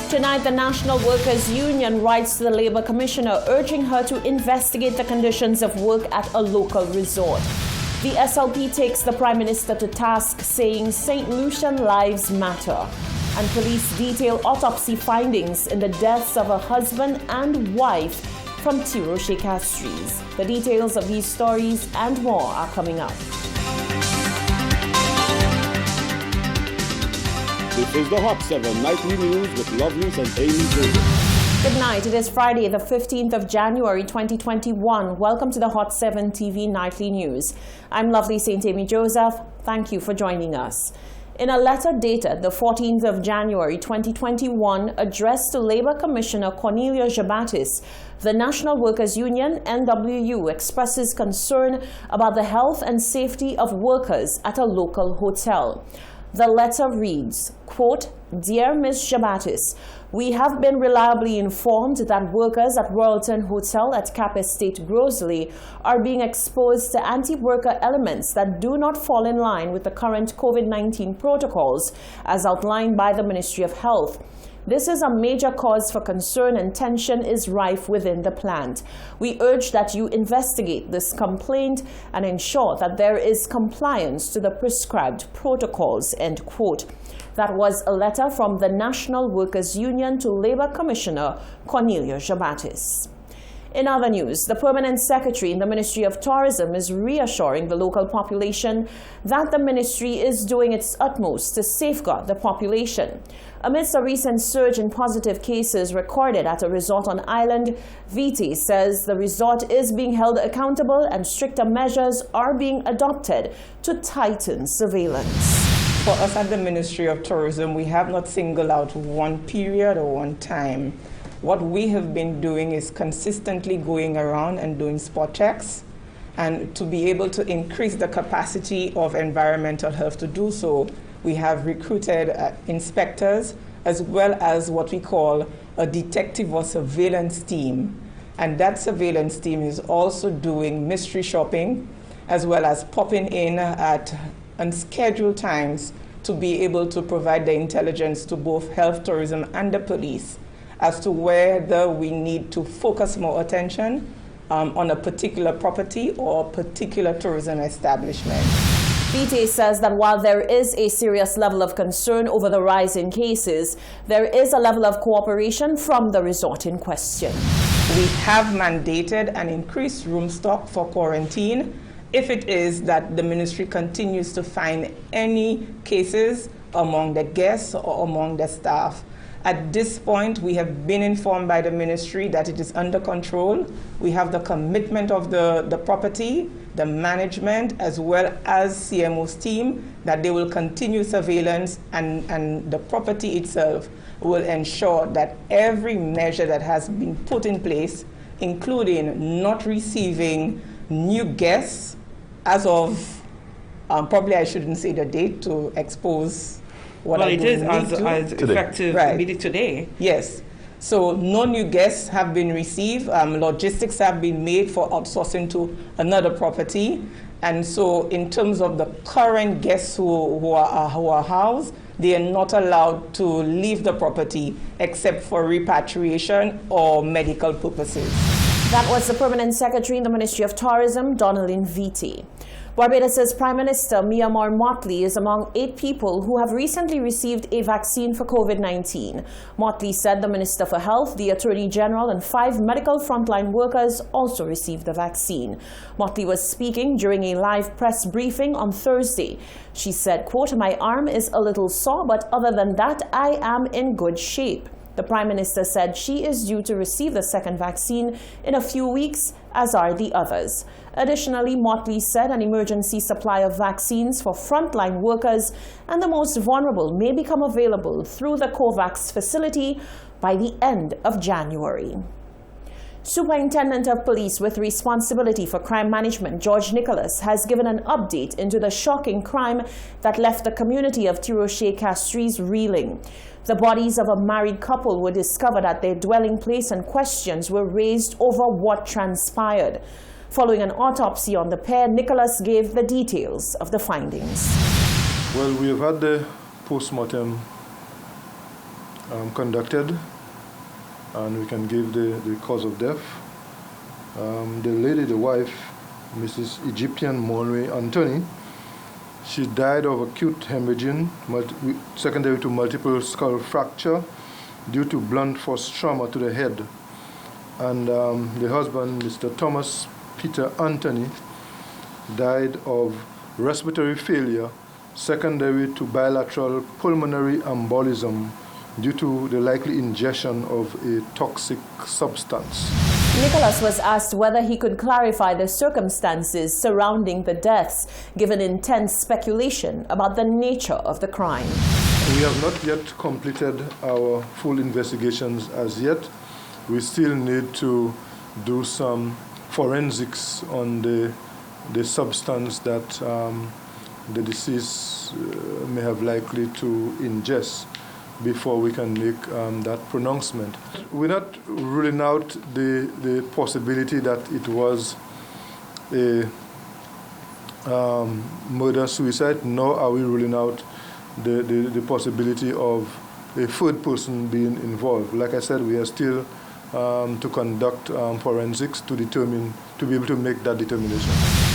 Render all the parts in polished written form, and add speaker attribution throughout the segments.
Speaker 1: Tonight, the National Workers' Union writes to the Labour Commissioner urging her to investigate the conditions of work at a local resort. The SLP takes the Prime Minister to task, saying St. Lucian lives matter. And police detail autopsy findings in the deaths of a husband and wife from Tiroche Castries. The details of these stories and more are coming up.
Speaker 2: This is the Hot 7 Nightly News with Lovelace and Amy Joseph.
Speaker 1: Good night. It is Friday, the 15th of January, 2021. Welcome to the Hot 7 TV Nightly News. I'm Lovelace St. Amy Joseph. Thank you for joining us. In a letter dated the 14th of January 2021, addressed to Labour Commissioner Cornelia Jabatis, the National Workers' Union, NWU, expresses concern about the health and safety of workers at a local hotel. The letter reads, quote, "Dear Ms. Jabatis, we have been reliably informed that workers at Royalton Hotel at Cap Estate, Grosley, are being exposed to anti-worker elements that do not fall in line with the current COVID-19 protocols as outlined by the Ministry of Health. This is a major cause for concern and tension is rife within the plant. We urge that you investigate this complaint and ensure that there is compliance to the prescribed protocols," end quote. That was a letter from the National Workers' Union to Labour Commissioner Cornelia Jabatis. In other news, the Permanent Secretary in the Ministry of Tourism is reassuring the local population that the ministry is doing its utmost to safeguard the population. Amidst a recent surge in positive cases recorded at a resort on island, VT says the resort is being held accountable and stricter measures are being adopted to tighten surveillance.
Speaker 3: For us at the Ministry of Tourism, we have not singled out one period or one time. What we have been doing is consistently going around and doing spot checks, and to be able to increase the capacity of environmental health to do so, we have recruited inspectors as well as what we call a detective or surveillance team. And that surveillance team is also doing mystery shopping as well as popping in at unscheduled times to be able to provide the intelligence to both health, tourism, and the police as to whether we need to focus more attention on a particular property or a particular tourism establishment.
Speaker 1: VT says that while there is a serious level of concern over the rise in cases, there is a level of cooperation from the resort in question.
Speaker 3: We have mandated an increased room stock for quarantine if it is that the ministry continues to find any cases among the guests or among the staff. At this point, we have been informed by the ministry that it is under control. We have the commitment of the property, the management, as well as CMO's team, that they will continue surveillance, and the property itself will ensure that every measure that has been put in place, including not receiving new guests as of, probably I shouldn't say the date to expose what
Speaker 4: well,
Speaker 3: I
Speaker 4: it is
Speaker 3: as
Speaker 4: effective immediately today.
Speaker 3: Yes. So no new guests have been received. Logistics have been made for outsourcing to another property. And so in terms of the current guests who are housed, they are not allowed to leave the property except for repatriation or medical purposes.
Speaker 1: That was the Permanent Secretary in the Ministry of Tourism, Donalyn Viti. Barbados' Prime Minister Myanmar Motley is among 8 people who have recently received a vaccine for COVID-19. Motley said the Minister for Health, the Attorney General, and 5 medical frontline workers also received the vaccine. Motley was speaking during a live press briefing on Thursday. She said, quote, "My arm is a little sore, but other than that, I am in good shape." The Prime Minister said she is due to receive the second vaccine in a few weeks, as are the others. Additionally, Motley said an emergency supply of vaccines for frontline workers and the most vulnerable may become available through the COVAX facility by the end of January. Superintendent of Police with responsibility for crime management, George Nicholas, has given an update into the shocking crime that left the community of Tiroche Castries reeling. The bodies of a married couple were discovered at their dwelling place and questions were raised over what transpired. Following an autopsy on the pair, Nicholas gave the details of the findings.
Speaker 5: Well, we have had the post-mortem conducted, and we can give the cause of death. The lady, the wife, Mrs. Egyptian Monroe Anthony, she died of acute hemorrhaging secondary to multiple skull fracture due to blunt force trauma to the head. And the husband, Mr. Thomas Peter Anthony, died of respiratory failure secondary to bilateral pulmonary embolism due to the likely ingestion of a toxic substance.
Speaker 1: Nicholas was asked whether he could clarify the circumstances surrounding the deaths, given intense speculation about the nature of the crime.
Speaker 5: We have not yet completed our full investigations as yet. We still need to do some forensics on the substance that the deceased may have likely to ingest before we can make that pronouncement. We're not ruling out the possibility that it was a murder-suicide, nor are we ruling out the possibility of a third person being involved. Like I said, we are still to conduct forensics to be able to make that determination.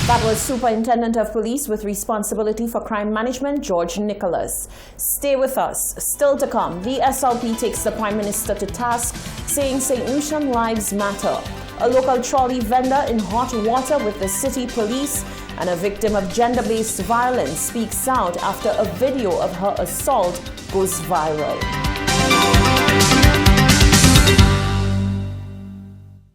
Speaker 1: That was Superintendent of Police with responsibility for crime management, George Nicholas. Stay with us. Still to come, the SLP takes the Prime Minister to task, saying St. Lucian lives matter. A local trolley vendor in hot water with the city police, and a victim of gender-based violence speaks out after a video of her assault goes viral.